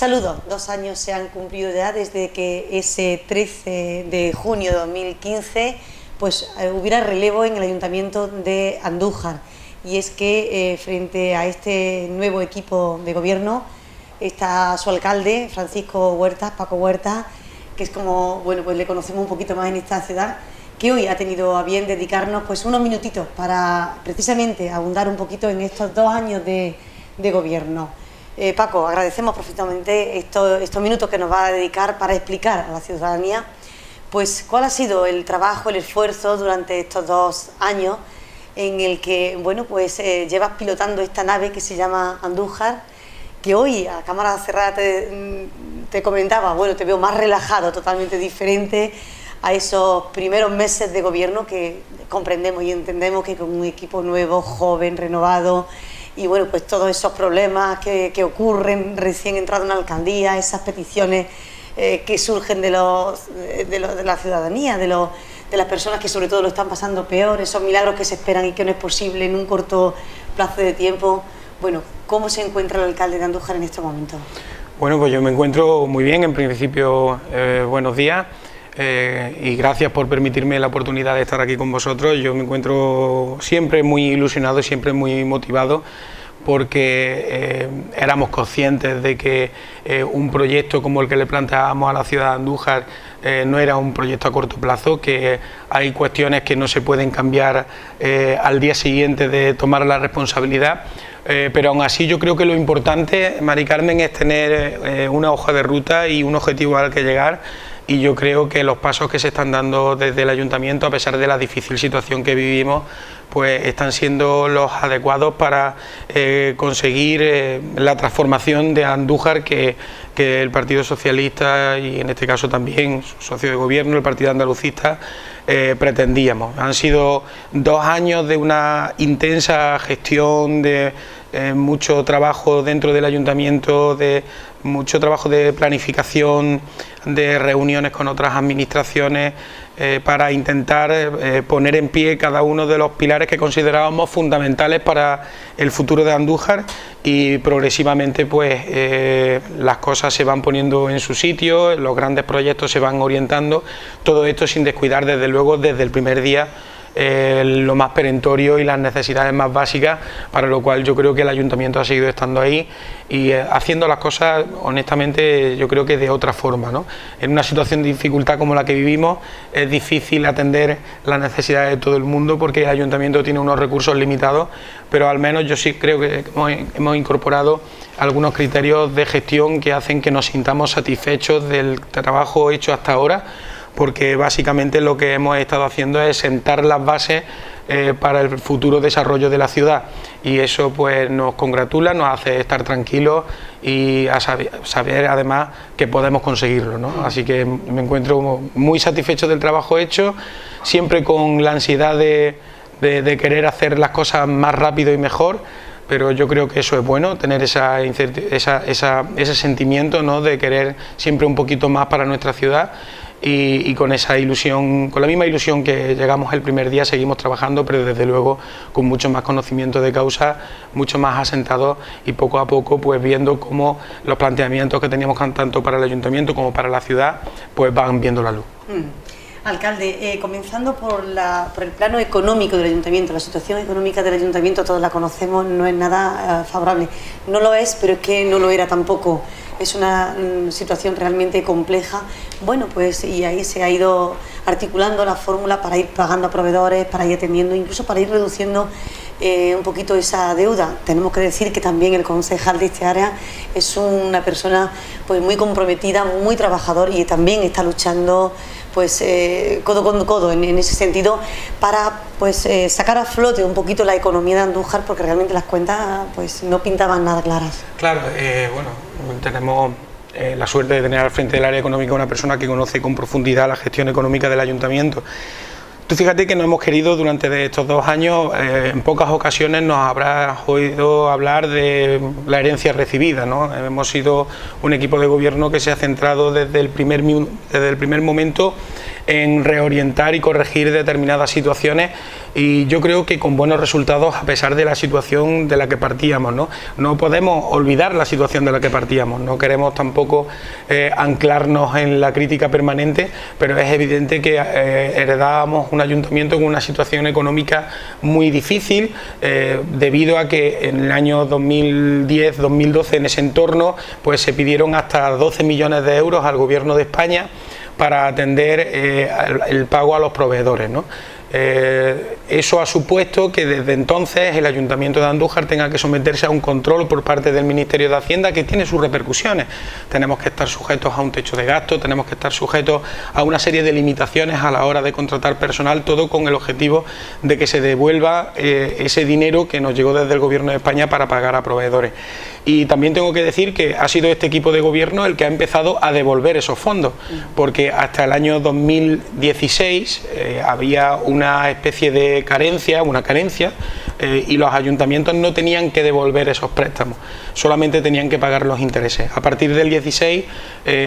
Saludos, 2 años se han cumplido ya desde que ese 13 de junio de 2015 pues hubiera relevo en el Ayuntamiento de Andújar. Y es que frente a este nuevo equipo de gobierno está su alcalde, Francisco Huertas, Paco Huertas, que es como, bueno, pues le conocemos un poquito más en esta ciudad, que hoy ha tenido a bien dedicarnos pues unos minutitos para precisamente abundar un poquito en estos 2 años de gobierno. Paco, agradecemos profundamente estos minutos que nos va a dedicar para explicar a la ciudadanía pues cuál ha sido el trabajo, el esfuerzo durante estos 2 años en el que, bueno, pues llevas pilotando esta nave que se llama Andújar, que hoy a cámara cerrada te comentaba, bueno, te veo más relajado, totalmente diferente a esos primeros meses de gobierno que comprendemos y entendemos que con un equipo nuevo, joven, renovado, y bueno, pues todos esos problemas que ocurren recién entrado en una alcaldía, esas peticiones que surgen de la ciudadanía, de las personas que sobre todo lo están pasando peor, esos milagros que se esperan y que no es posible en un corto plazo de tiempo. Bueno, ¿cómo se encuentra el alcalde de Andújar en este momento? Bueno, pues yo me encuentro muy bien, en principio, buenos días. Y gracias por permitirme la oportunidad de estar aquí con vosotros. Yo me encuentro siempre muy ilusionado, siempre muy motivado, porque éramos conscientes de que un proyecto como el que le planteábamos a la ciudad de Andújar no era un proyecto a corto plazo, que hay cuestiones que no se pueden cambiar al día siguiente de tomar la responsabilidad. Pero aún así yo creo que lo importante, Mari Carmen, es tener una hoja de ruta y un objetivo al que llegar. Y yo creo que los pasos que se están dando desde el Ayuntamiento, a pesar de la difícil situación que vivimos, pues están siendo los adecuados para conseguir la transformación de Andújar que el Partido Socialista y en este caso también su socio de gobierno, el Partido Andalucista, pretendíamos. Han sido 2 años de una intensa gestión, de mucho trabajo dentro del Ayuntamiento, de mucho trabajo de planificación, de reuniones con otras administraciones para intentar poner en pie cada uno de los pilares que considerábamos fundamentales para el futuro de Andújar, y progresivamente pues las cosas se van poniendo en su sitio, los grandes proyectos se van orientando, todo esto sin descuidar desde luego desde el primer día lo más perentorio y las necesidades más básicas, para lo cual yo creo que el Ayuntamiento ha seguido estando ahí y haciendo las cosas honestamente yo creo que de otra forma, ¿no? En una situación de dificultad como la que vivimos es difícil atender las necesidades de todo el mundo porque el Ayuntamiento tiene unos recursos limitados, pero al menos yo sí creo que hemos incorporado algunos criterios de gestión que hacen que nos sintamos satisfechos del trabajo hecho hasta ahora, porque básicamente lo que hemos estado haciendo es sentar las bases para el futuro desarrollo de la ciudad, y eso pues nos congratula, nos hace estar tranquilos y a saber además que podemos conseguirlo, ¿no? Así que me encuentro muy satisfecho del trabajo hecho, siempre con la ansiedad de querer hacer las cosas más rápido y mejor, pero yo creo que eso es bueno, tener ese sentimiento, ¿no?, de querer siempre un poquito más para nuestra ciudad. Y con esa ilusión, con la misma ilusión que llegamos el primer día, seguimos trabajando, pero desde luego con mucho más conocimiento de causa, mucho más asentados y poco a poco pues viendo cómo los planteamientos que teníamos tanto para el Ayuntamiento como para la ciudad pues van viendo la luz. Alcalde, comenzando por el plano económico del Ayuntamiento, la situación económica del Ayuntamiento todos la conocemos, no es nada favorable. No lo es, pero es que no lo era tampoco. Es una situación realmente compleja. Bueno, pues y ahí se ha ido articulando la fórmula para ir pagando a proveedores, para ir atendiendo, incluso para ir reduciendo un poquito esa deuda. Tenemos que decir que también el concejal de este área es una persona pues muy comprometida, muy trabajador, y también está luchando pues codo con codo en ese sentido para pues sacar a flote un poquito la economía de Andújar, porque realmente las cuentas pues no pintaban nada claras. Claro, bueno, tenemos la suerte de tener al frente del área económica una persona que conoce con profundidad la gestión económica del Ayuntamiento. Tú fíjate que no hemos querido durante estos 2 años, en pocas ocasiones nos habrás oído hablar de la herencia recibida, ¿no? Hemos sido un equipo de gobierno que se ha centrado desde el primer momento en reorientar y corregir determinadas situaciones, y yo creo que con buenos resultados a pesar de la situación de la que partíamos, ¿no? No podemos olvidar la situación de la que partíamos, no queremos tampoco anclarnos en la crítica permanente, pero es evidente que heredábamos un ayuntamiento con una situación económica muy difícil, debido a que en el año 2010-2012 en ese entorno pues se pidieron hasta 12 millones de euros al Gobierno de España para atender el pago a los proveedores, ¿no? Eso ha supuesto que desde entonces el Ayuntamiento de Andújar tenga que someterse a un control por parte del Ministerio de Hacienda, que tiene sus repercusiones. Tenemos que estar sujetos a un techo de gasto, tenemos que estar sujetos a una serie de limitaciones a la hora de contratar personal, todo con el objetivo de que se devuelva ese dinero que nos llegó desde el Gobierno de España para pagar a proveedores. Y también tengo que decir que ha sido este equipo de gobierno el que ha empezado a devolver esos fondos, porque hasta el año 2016 había una especie de carencia, y los ayuntamientos no tenían que devolver esos préstamos, solamente tenían que pagar los intereses. A partir del 16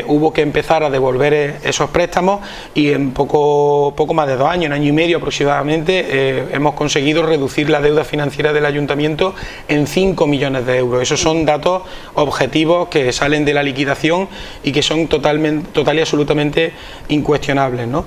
hubo que empezar a devolver esos préstamos, y en poco más de 2 años, en año y medio aproximadamente, hemos conseguido reducir la deuda financiera del ayuntamiento en 5 millones de euros. Esos son datos objetivos que salen de la liquidación y que son total y absolutamente incuestionables, ¿no?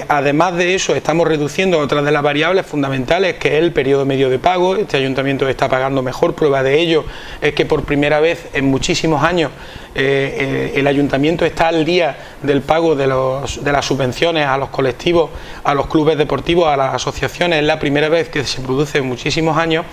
Además de eso, estamos reduciendo otra de las variables fundamentales, que es el periodo medio de pago. Este ayuntamiento está pagando mejor. Prueba de ello es que por primera vez en muchísimos años el ayuntamiento está al día del pago de las subvenciones a los colectivos, a los clubes deportivos, a las asociaciones. Es la primera vez que se produce en muchísimos años,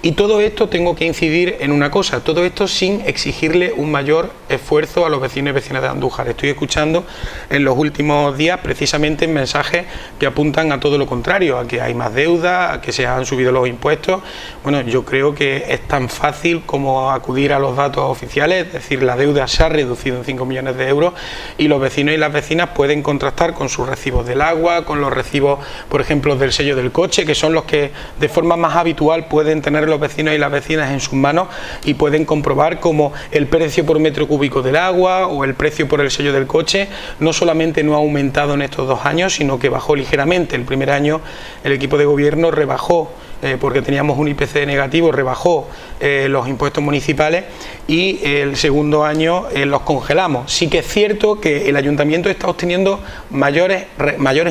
y todo esto, tengo que incidir en una cosa, todo esto sin exigirle un mayor esfuerzo a los vecinos y vecinas de Andújar. Estoy escuchando en los últimos días precisamente mensajes que apuntan a todo lo contrario, a que hay más deuda, a que se han subido los impuestos. Bueno, yo creo que es tan fácil como acudir a los datos oficiales, es decir, la deuda se ha reducido en 5 millones de euros, y los vecinos y las vecinas pueden contrastar con sus recibos del agua, con los recibos, por ejemplo, del sello del coche, que son los que de forma más habitual pueden tener los vecinos y las vecinas en sus manos, y pueden comprobar cómo el precio por metro cúbico del agua o el precio por el sello del coche no solamente no ha aumentado en estos 2 años, sino que bajó ligeramente. El primer año el equipo de gobierno rebajó, porque teníamos un IPC negativo, rebajó los impuestos municipales, y el segundo año los congelamos. Sí que es cierto que el ayuntamiento está obteniendo mayores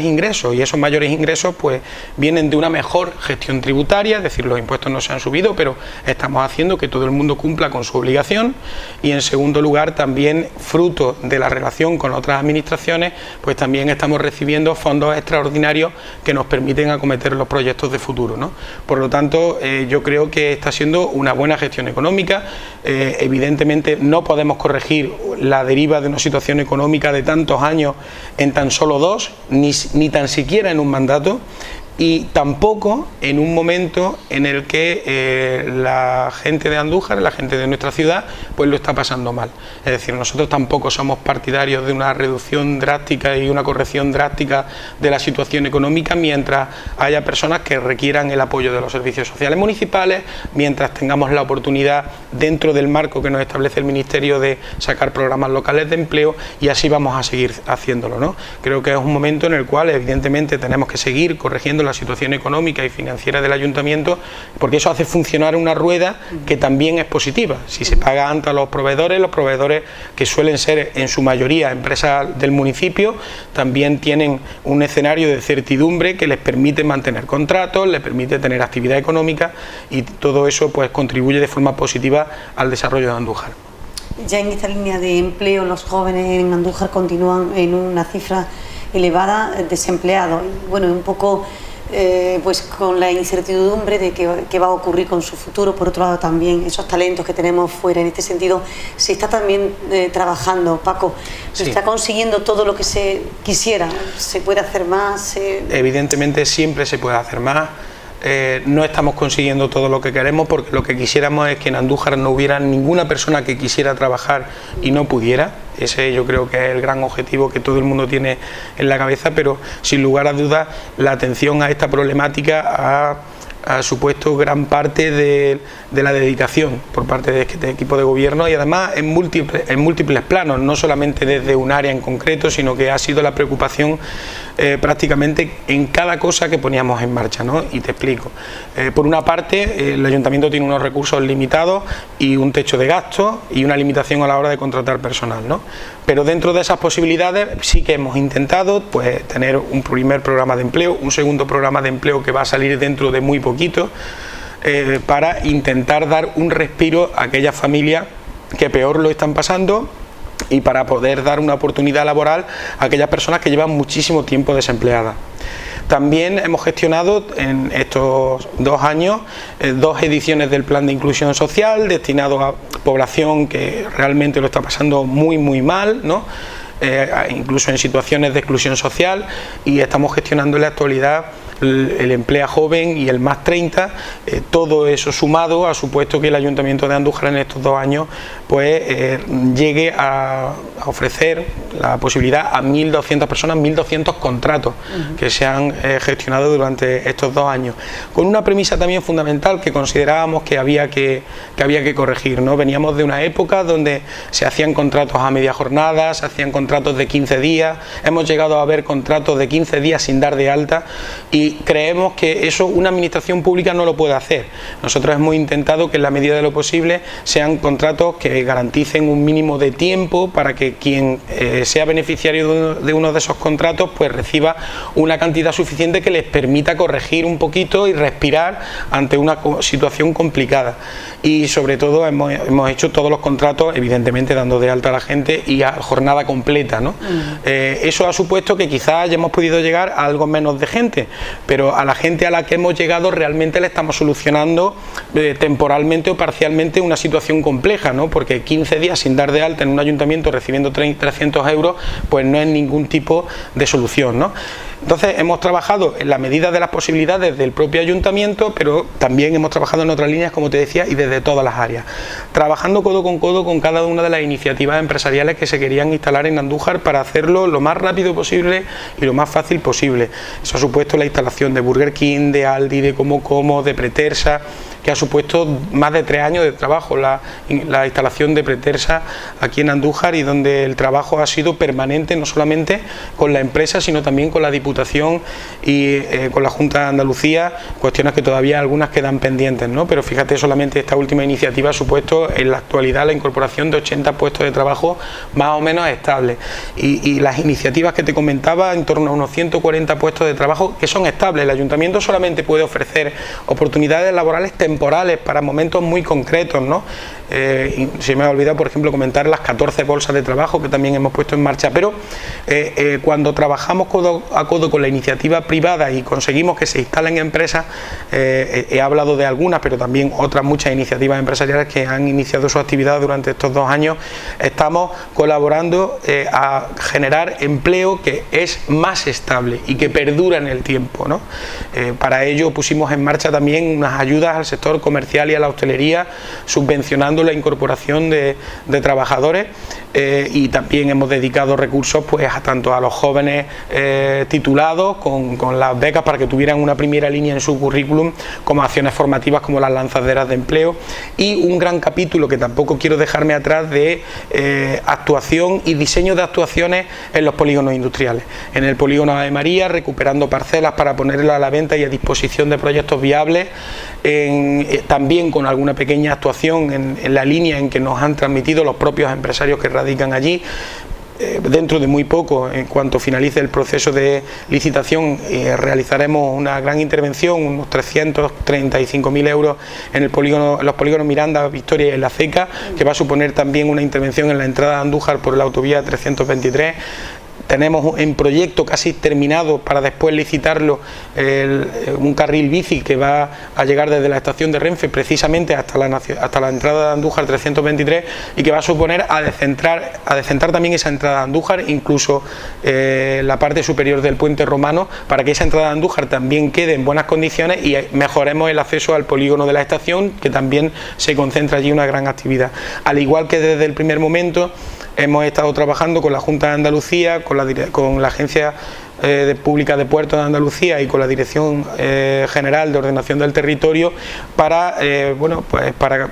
ingresos, y esos mayores ingresos pues vienen de una mejor gestión tributaria, es decir, los impuestos no se han subido, pero estamos haciendo que todo el mundo cumpla con su obligación, y en segundo lugar también, fruto de la relación con otras administraciones, pues también estamos recibiendo fondos extraordinarios que nos permiten acometer los proyectos de futuro, ¿no? Por lo tanto, yo creo que está siendo una buena gestión económica. Evidentemente no podemos corregir la deriva de una situación económica de tantos años en tan solo 2, ni tan siquiera en un mandato, y tampoco en un momento en el que la gente de Andújar, la gente de nuestra ciudad, pues lo está pasando mal. Es decir, nosotros tampoco somos partidarios de una reducción drástica y una corrección drástica de la situación económica mientras haya personas que requieran el apoyo de los servicios sociales municipales, mientras tengamos la oportunidad, dentro del marco que nos establece el Ministerio, de sacar programas locales de empleo, y así vamos a seguir haciéndolo, ¿no? Creo que es un momento en el cual evidentemente tenemos que seguir corrigiendo la situación económica y financiera del ayuntamiento, porque eso hace funcionar una rueda que también es positiva. Si se paga antes a los proveedores que suelen ser en su mayoría empresas del municipio, también tienen un escenario de certidumbre que les permite mantener contratos, les permite tener actividad económica, y todo eso pues contribuye de forma positiva al desarrollo de Andújar. Ya en esta línea de empleo, los jóvenes en Andújar continúan en una cifra elevada, desempleados. Bueno, un poco pues con la incertidumbre de qué va a ocurrir con su futuro. Por otro lado, también esos talentos que tenemos fuera. En este sentido se está también trabajando. Paco, ¿se está consiguiendo todo lo que se quisiera? ¿Se puede hacer más? Evidentemente siempre se puede hacer más. No estamos consiguiendo todo lo que queremos, porque lo que quisiéramos es que en Andújar no hubiera ninguna persona que quisiera trabajar y no pudiera. Ese yo creo que es el gran objetivo que todo el mundo tiene en la cabeza, pero sin lugar a dudas la atención a esta problemática ha ha supuesto gran parte de la dedicación por parte de este equipo de gobierno, y además en múltiples planos, no solamente desde un área en concreto, sino que ha sido la preocupación prácticamente en cada cosa que poníamos en marcha, ¿no? Y te explico. Por una parte, el ayuntamiento tiene unos recursos limitados y un techo de gastos y una limitación a la hora de contratar personal, ¿no? Pero dentro de esas posibilidades sí que hemos intentado pues tener un primer programa de empleo, un segundo programa de empleo que va a salir dentro de muy poquito, para intentar dar un respiro a aquellas familias que peor lo están pasando y para poder dar una oportunidad laboral a aquellas personas que llevan muchísimo tiempo desempleadas. También hemos gestionado en estos 2 años 2 ediciones del Plan de Inclusión Social destinado a población que realmente lo está pasando muy mal, ¿no? Incluso en situaciones de exclusión social, y estamos gestionando en la actualidad el Emplea Joven y el Más 30, todo eso sumado ha supuesto que el Ayuntamiento de Andújar en estos 2 años pues llegue a ofrecer la posibilidad a 1.200 personas, 1.200 contratos que se han gestionado durante estos 2 años, con una premisa también fundamental que considerábamos que había que corregir, ¿no? Veníamos de una época donde se hacían contratos a media jornada, se hacían contratos de 15 días, hemos llegado a ver contratos de 15 días sin dar de alta, y creemos que eso una administración pública no lo puede hacer. Nosotros hemos intentado que en la medida de lo posible sean contratos que garanticen un mínimo de tiempo para que quien sea beneficiario de uno de esos contratos pues reciba una cantidad suficiente que les permita corregir un poquito y respirar ante una situación complicada. Y sobre todo hemos hecho todos los contratos evidentemente dando de alta a la gente y a jornada completa, ¿no? Eso ha supuesto que quizás hayamos podido llegar a algo menos de gente, pero a la gente a la que hemos llegado realmente le estamos solucionando temporalmente o parcialmente una situación compleja, ¿no? Porque 15 días sin dar de alta en un ayuntamiento recibiendo 300 euros pues no es ningún tipo de solución, ¿no? Entonces hemos trabajado en la medida de las posibilidades del propio ayuntamiento, pero también hemos trabajado en otras líneas, como te decía, y desde todas las áreas, trabajando codo con cada una de las iniciativas empresariales que se querían instalar en Andújar para hacerlo lo más rápido posible y lo más fácil posible. Eso ha supuesto la instalación de Burger King, de Aldi, de Como, de Pretersa, que ha supuesto más de 3 años de trabajo la instalación de Pretersa aquí en Andújar, y donde el trabajo ha sido permanente, no solamente con la empresa, sino también con la Diputación y con la Junta de Andalucía, cuestiones que todavía algunas quedan pendientes, ¿no? Pero fíjate, solamente esta última iniciativa ha supuesto en la actualidad la incorporación de 80 puestos de trabajo más o menos estables, y las iniciativas que te comentaba, en torno a unos 140 puestos de trabajo que son estables. El ayuntamiento solamente puede ofrecer oportunidades laborales temporales para momentos muy concretos, ¿no? Se me ha olvidado, por ejemplo, comentar las 14 bolsas de trabajo que también hemos puesto en marcha, pero cuando trabajamos codo a codo con la iniciativa privada y conseguimos que se instalen empresas, he hablado de algunas, pero también otras muchas iniciativas empresariales que han iniciado su actividad durante estos 2 años, estamos colaborando a generar empleo que es más estable y que perdura en el tiempo, ¿no? Para ello pusimos en marcha también unas ayudas al sector comercial y a la hostelería, subvencionando la incorporación de trabajadores, y también hemos dedicado recursos pues tanto a los jóvenes titulados con las becas para que tuvieran una primera línea en su currículum, como acciones formativas como las lanzaderas de empleo, y un gran capítulo que tampoco quiero dejarme atrás de actuación y diseño de actuaciones en los polígonos industriales. En el polígono Ave María, recuperando parcelas para ponerlas a la venta y a disposición de proyectos viables, también con alguna pequeña actuación en la línea en que nos han transmitido los propios empresarios que radican allí. Dentro de muy poco, en cuanto finalice el proceso de licitación, realizaremos una gran intervención, unos 335.000 euros en los polígonos Miranda, Victoria y en La Ceca, que va a suponer también una intervención en la entrada de Andújar por la autovía 323. Tenemos en proyecto casi terminado para después licitarlo un carril bici que va a llegar desde la estación de Renfe precisamente hasta la entrada de Andújar 323, y que va a suponer a descentrar también esa entrada de Andújar, incluso la parte superior del puente romano, para que esa entrada de Andújar también quede en buenas condiciones y mejoremos el acceso al polígono de la estación, que también se concentra allí una gran actividad. Al igual que desde el primer momento hemos estado trabajando con la Junta de Andalucía, con la Agencia Pública de Puertos de Andalucía y con la Dirección General de Ordenación del Territorio para, para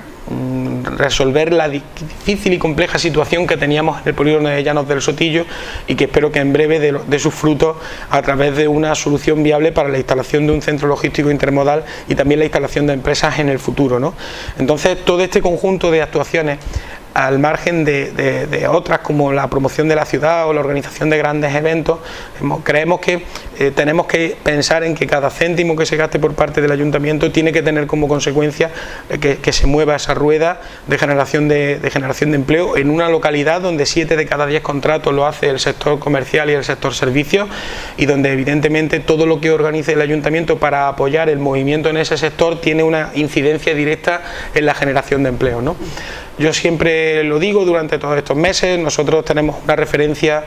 resolver la difícil y compleja situación que teníamos en el polígono de Llanos del Sotillo, y que espero que en breve dé sus frutos a través de una solución viable para la instalación de un centro logístico intermodal y también la instalación de empresas en el futuro, ¿no? Entonces, todo este conjunto de actuaciones, al margen de otras como la promoción de la ciudad o la organización de grandes eventos, creemos que tenemos que pensar en que cada céntimo que se gaste por parte del ayuntamiento tiene que tener como consecuencia que se mueva esa rueda de generación de empleo en una localidad donde 7 de cada 10 contratos lo hace el sector comercial y el sector servicios, y donde evidentemente todo lo que organice el ayuntamiento para apoyar el movimiento en ese sector tiene una incidencia directa en la generación de empleo, ¿no? Yo siempre lo digo durante todos estos meses, nosotros tenemos una referencia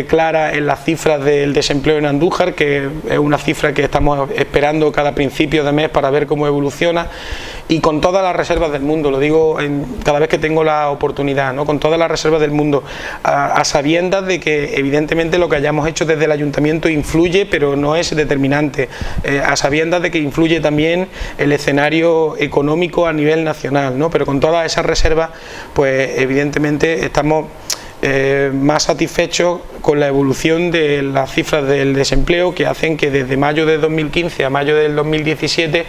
clara en las cifras del desempleo en Andújar, que es una cifra que estamos esperando cada principio de mes para ver cómo evoluciona, y con todas las reservas del mundo, lo digo cada vez que tengo la oportunidad, ¿no? Con todas las reservas del mundo, a sabiendas de que evidentemente lo que hayamos hecho desde el ayuntamiento influye, pero no es determinante, a sabiendas de que influye también el escenario económico a nivel nacional, ¿no? Pero con todas esas reservas, pues evidentemente estamos más satisfechos con la evolución de las cifras del desempleo, que hacen que desde mayo de 2015 a mayo del 2017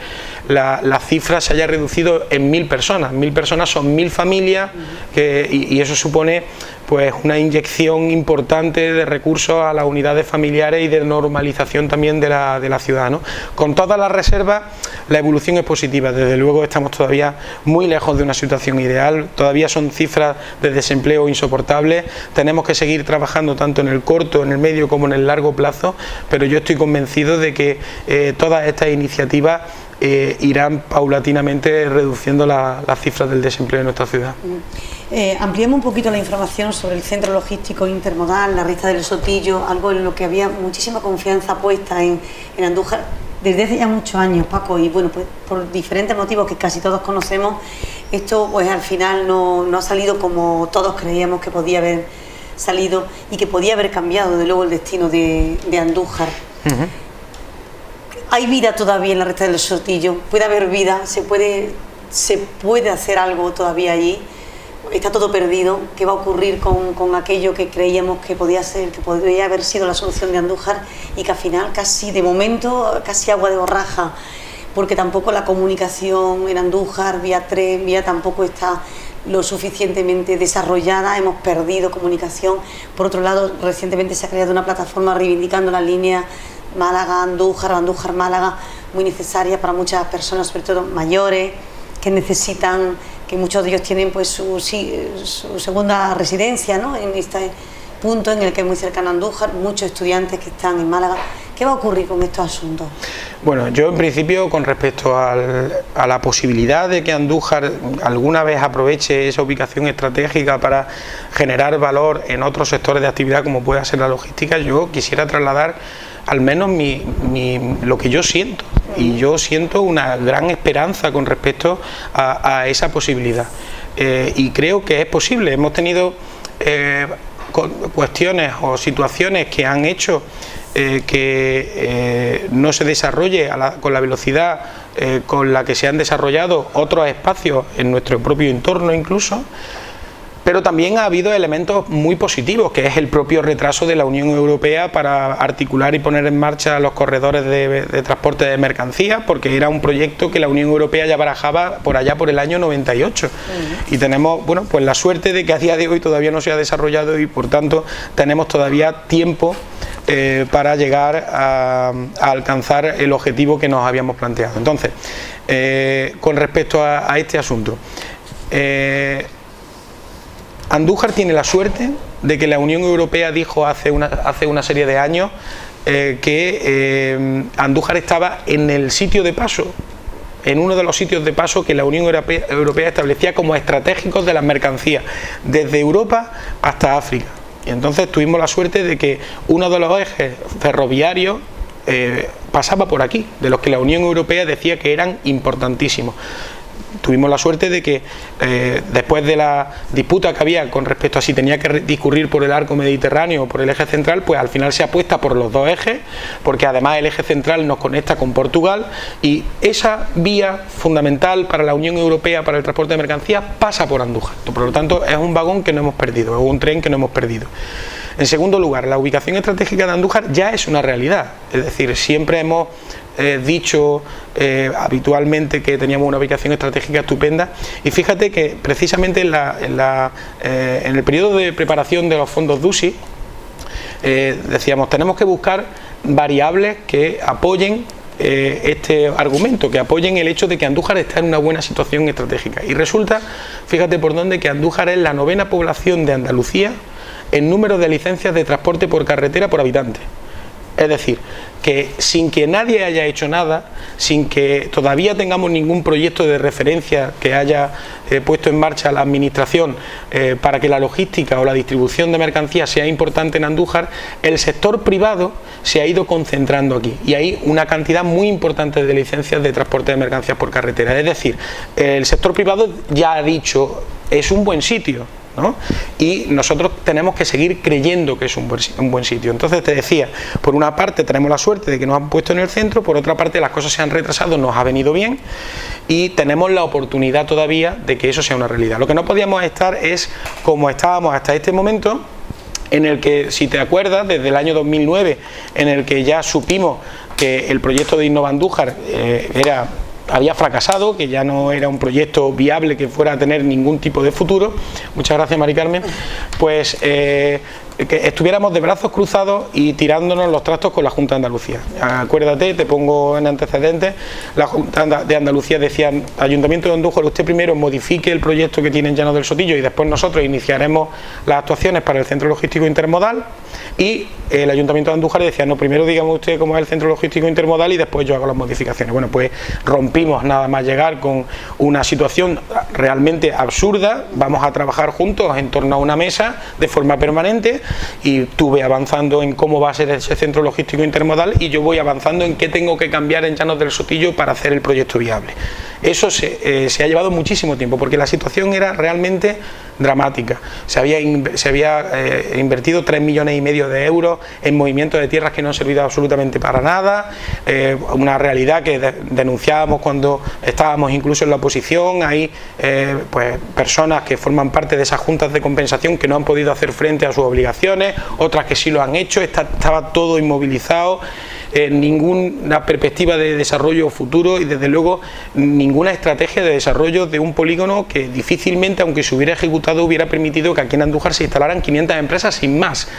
la cifra se haya reducido en 1000 personas. 1000 personas son 1000 familias, y eso supone pues una inyección importante de recursos a las unidades familiares y de normalización también de la ciudad, ¿no? Con todas las reservas, la evolución es positiva. Desde luego estamos todavía muy lejos de una situación ideal, todavía son cifras de desempleo insoportables, tenemos que seguir trabajando tanto en el corto, en el medio como en el largo plazo, pero yo estoy convencido de que todas estas iniciativas irán paulatinamente reduciendo las cifras del desempleo en nuestra ciudad. Ampliemos un poquito la información sobre el centro logístico intermodal, la Riesta del Sotillo, algo en lo que había muchísima confianza puesta en Andújar desde hace ya muchos años, Paco, y bueno, pues por diferentes motivos que casi todos conocemos, esto pues al final no ha salido como todos creíamos que podía haber salido y que podía haber cambiado de luego el destino de Andújar. ¿Hay vida todavía en la Riesta del Sotillo? ¿Puede haber vida? ¿Se puede hacer algo todavía allí? ¿Está todo perdido? ¿Qué va a ocurrir con aquello que creíamos que podía ser, que podría haber sido la solución de Andújar y que al final casi de momento casi agua de borraja? Porque tampoco la comunicación en Andújar vía tren, tampoco está lo suficientemente desarrollada, hemos perdido comunicación. Por otro lado, recientemente se ha creado una plataforma reivindicando la línea Málaga-Andújar o Andújar-Málaga, muy necesaria para muchas personas, sobre todo mayores, que necesitan, que muchos de ellos tienen pues su segunda residencia, ¿no? En este punto en el que es muy cercano a Andújar, muchos estudiantes que están en Málaga. ¿Qué va a ocurrir con estos asuntos? Bueno, yo en principio, con respecto a la posibilidad de que Andújar alguna vez aproveche esa ubicación estratégica para generar valor en otros sectores de actividad como pueda ser la logística, yo quisiera trasladar al menos lo que yo siento, y yo siento una gran esperanza con respecto a esa posibilidad, y creo que es posible. Hemos tenido cuestiones o situaciones que han hecho que no se desarrolle con la velocidad con la que se han desarrollado otros espacios en nuestro propio entorno incluso, pero también ha habido elementos muy positivos, que es el propio retraso de la Unión Europea para articular y poner en marcha los corredores de transporte de mercancías, porque era un proyecto que la Unión Europea ya barajaba por allá por el año 98. Y tenemos, bueno, pues la suerte de que a día de hoy todavía no se ha desarrollado y por tanto tenemos todavía tiempo para llegar a alcanzar el objetivo que nos habíamos planteado. Entonces, con respecto a este asunto, Andújar tiene la suerte de que la Unión Europea dijo hace una serie de años que Andújar estaba en el sitio de paso, en uno de los sitios de paso que la Unión Europea establecía como estratégicos de las mercancías, desde Europa hasta África. Y entonces tuvimos la suerte de que uno de los ejes ferroviarios pasaba por aquí, de los que la Unión Europea decía que eran importantísimos. tuvimos la suerte de que después de la disputa que había con respecto a si tenía que discurrir por el arco mediterráneo o por el eje central, pues al final se apuesta por los dos ejes, porque además el eje central nos conecta con Portugal, y esa vía fundamental para la Unión Europea para el transporte de mercancías pasa por Andújar. Por lo tanto, es un vagón que no hemos perdido, es un tren que no hemos perdido. En segundo lugar, la ubicación estratégica de Andújar ya es una realidad, es decir, siempre hemos dicho habitualmente que teníamos una ubicación estratégica estupenda, y fíjate que precisamente en el periodo de preparación de los fondos DUSI decíamos, tenemos que buscar variables que apoyen este argumento, que apoyen el hecho de que Andújar está en una buena situación estratégica, y resulta, fíjate por dónde, que Andújar es la 9ª población de Andalucía en número de licencias de transporte por carretera por habitante. Es decir, que sin que nadie haya hecho nada, sin que todavía tengamos ningún proyecto de referencia que haya puesto en marcha la administración para que la logística o la distribución de mercancías sea importante en Andújar, el sector privado se ha ido concentrando aquí, y hay una cantidad muy importante de licencias de transporte de mercancías por carretera. Es decir, el sector privado ya ha dicho, es un buen sitio, ¿no? Y nosotros tenemos que seguir creyendo que es un buen sitio. Entonces te decía, por una parte tenemos la suerte de que nos han puesto en el centro, por otra parte las cosas se han retrasado, nos ha venido bien, y tenemos la oportunidad todavía de que eso sea una realidad. Lo que no podíamos estar es como estábamos hasta este momento, en el que, si te acuerdas, desde el año 2009, en el que ya supimos que el proyecto de Innova Andújar había fracasado, que ya no era un proyecto viable que fuera a tener ningún tipo de futuro. Muchas gracias, Mari Carmen. Pues que estuviéramos de brazos cruzados y tirándonos los trastos con la Junta de Andalucía. Acuérdate, te pongo en antecedentes, la Junta de Andalucía decía, Ayuntamiento de Andújar, usted primero modifique el proyecto que tiene en Llanos del Sotillo y después nosotros iniciaremos las actuaciones para el Centro Logístico Intermodal, y el Ayuntamiento de Andújar decía, no, primero dígame usted cómo es el Centro Logístico Intermodal y después yo hago las modificaciones. Bueno, pues rompimos nada más llegar con una situación realmente absurda, vamos a trabajar juntos en torno a una mesa de forma permanente, y tuve avanzando en cómo va a ser ese centro logístico intermodal, y yo voy avanzando en qué tengo que cambiar en Llanos del Sotillo para hacer el proyecto viable. Eso se ha llevado muchísimo tiempo, porque la situación era realmente dramática. Se había invertido 3,5 millones de euros en movimientos de tierras que no han servido absolutamente para nada, una realidad que denunciábamos cuando estábamos incluso en la oposición. Hay pues personas que forman parte de esas juntas de compensación que no han podido hacer frente a sus obligaciones, otras que sí lo han hecho, estaba todo inmovilizado, ninguna perspectiva de desarrollo futuro, y desde luego ninguna estrategia de desarrollo de un polígono que difícilmente, aunque se hubiera ejecutado, hubiera permitido que aquí en Andújar se instalaran 500 empresas sin más.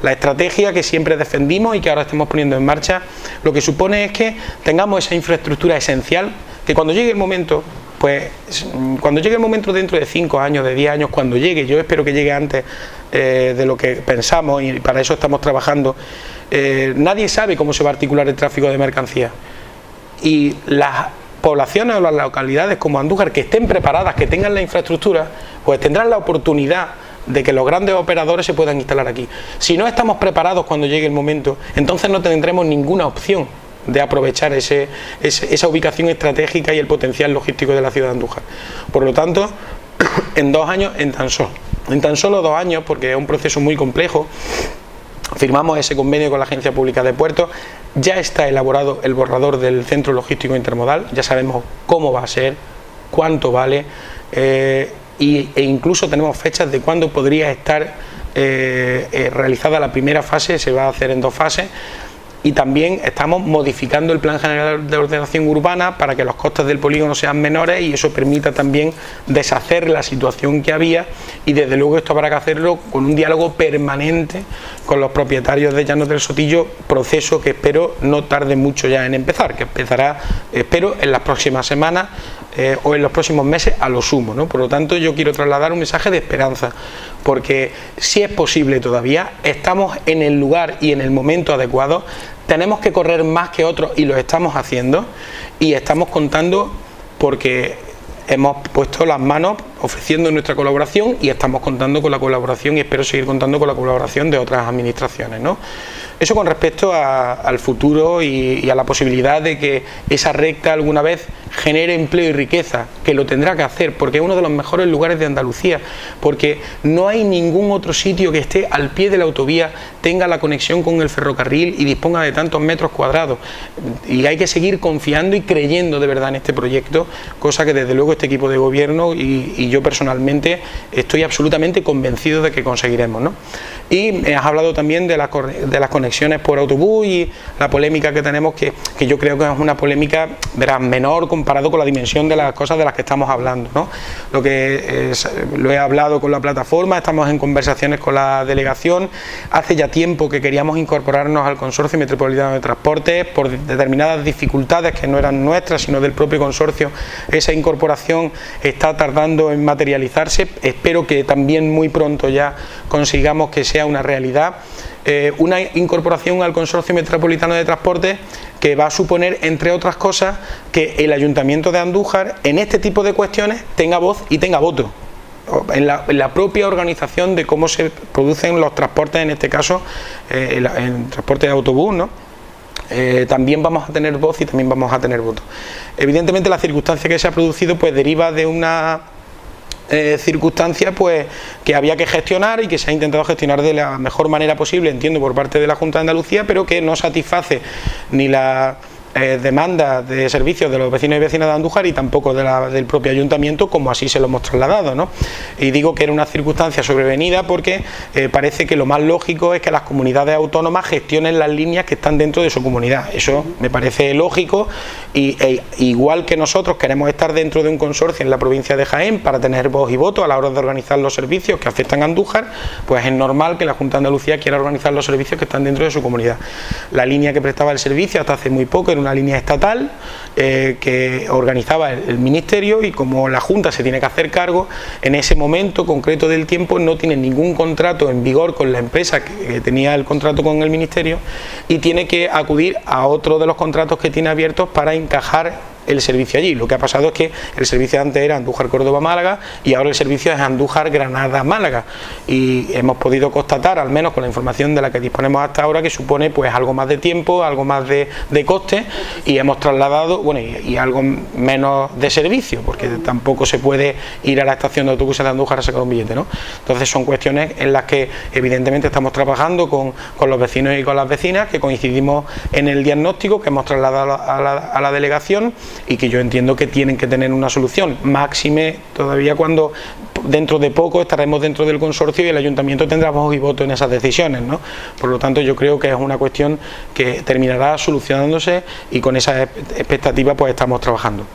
La estrategia que siempre defendimos y que ahora estamos poniendo en marcha, lo que supone es que tengamos esa infraestructura esencial, que cuando llegue el momento, pues cuando llegue el momento dentro de 5 años, de 10 años, cuando llegue, yo espero que llegue antes de lo que pensamos, y para eso estamos trabajando. Nadie sabe cómo se va a articular el tráfico de mercancías, y las poblaciones o las localidades como Andújar que estén preparadas, que tengan la infraestructura, pues tendrán la oportunidad de que los grandes operadores se puedan instalar aquí. Si no estamos preparados cuando llegue el momento, entonces no tendremos ninguna opción de aprovechar esa ubicación estratégica y el potencial logístico de la ciudad de Andújar. Por lo tanto, en 2 años, en tan solo 2 años, porque es un proceso muy complejo, firmamos ese convenio con la Agencia Pública de Puertos, ya está elaborado el borrador del Centro Logístico Intermodal, ya sabemos cómo va a ser, cuánto vale, e incluso tenemos fechas de cuándo podría estar realizada la primera fase. Se va a hacer en 2 fases. Y también estamos modificando el Plan General de Ordenación Urbana para que los costes del polígono sean menores, y eso permita también deshacer la situación que había, y desde luego esto habrá que hacerlo con un diálogo permanente con los propietarios de Llanos del Sotillo, proceso que espero no tarde mucho ya en empezar, que empezará, espero, en las próximas semanas o en los próximos meses a lo sumo, ¿no? Por lo tanto, yo quiero trasladar un mensaje de esperanza, porque si es posible todavía, estamos en el lugar y en el momento adecuado. Tenemos que correr más que otros y lo estamos haciendo, y estamos contando porque hemos puesto las manos ofreciendo nuestra colaboración y estamos contando con la colaboración y espero seguir contando con la colaboración de otras administraciones, ¿no? Eso con respecto al futuro y a la posibilidad de que esa recta alguna vez genere empleo y riqueza, que lo tendrá que hacer, porque es uno de los mejores lugares de Andalucía, porque no hay ningún otro sitio que esté al pie de la autovía, tenga la conexión con el ferrocarril y disponga de tantos metros cuadrados. Y hay que seguir confiando y creyendo de verdad en este proyecto, cosa que desde luego este equipo de gobierno y yo personalmente estoy absolutamente convencido de que conseguiremos, ¿no? Y me has hablado también de las conexiones por autobús y la polémica que tenemos, que yo creo que es una polémica, verás, menor comparado con la dimensión de las cosas de las que estamos hablando, ¿no? Lo he hablado con la plataforma, estamos en conversaciones con la delegación. Hace ya tiempo que queríamos incorporarnos al Consorcio Metropolitano de Transportes por determinadas dificultades que no eran nuestras sino del propio consorcio. Esa incorporación está tardando en materializarse, espero que también muy pronto ya consigamos que sea una realidad. Una incorporación al Consorcio Metropolitano de Transportes que va a suponer, entre otras cosas, que el Ayuntamiento de Andújar en este tipo de cuestiones tenga voz y tenga voto en la propia organización de cómo se producen los transportes, en este caso en transporte de autobús, ¿no? También vamos a tener voz y también vamos a tener voto. Evidentemente la circunstancia que se ha producido pues deriva de una circunstancia pues que había que gestionar y que se ha intentado gestionar de la mejor manera posible, entiendo, por parte de la Junta de Andalucía, pero que no satisface ni la demanda de servicios de los vecinos y vecinas de Andújar y tampoco del propio ayuntamiento, como así se lo hemos trasladado, ¿no? Y digo que era una circunstancia sobrevenida porque parece que lo más lógico es que las comunidades autónomas gestionen las líneas que están dentro de su comunidad. Eso me parece lógico y igual que nosotros queremos estar dentro de un consorcio en la provincia de Jaén para tener voz y voto a la hora de organizar los servicios que afectan a Andújar, pues es normal que la Junta de Andalucía quiera organizar los servicios que están dentro de su comunidad. La línea que prestaba el servicio hasta hace muy poco era una línea estatal que organizaba el Ministerio y como la Junta se tiene que hacer cargo, en ese momento concreto del tiempo no tiene ningún contrato en vigor con la empresa que tenía el contrato con el Ministerio y tiene que acudir a otro de los contratos que tiene abiertos para encajar el servicio allí. Lo que ha pasado es que el servicio antes era Andújar-Córdoba-Málaga y ahora el servicio es Andújar-Granada-Málaga y hemos podido constatar, al menos con la información de la que disponemos hasta ahora, que supone pues algo más de tiempo, algo más de coste y hemos trasladado, bueno, y algo menos de servicio, porque tampoco se puede ir a la estación de autobuses de Andújar a sacar un billete, ¿no? Entonces son cuestiones en las que evidentemente estamos trabajando con los vecinos y con las vecinas, que coincidimos en el diagnóstico que hemos trasladado a la delegación y que yo entiendo que tienen que tener una solución, máxime todavía cuando dentro de poco estaremos dentro del consorcio y el ayuntamiento tendrá voz y voto en esas decisiones, ¿no? Por lo tanto yo creo que es una cuestión que terminará solucionándose y con esa expectativa pues estamos trabajando.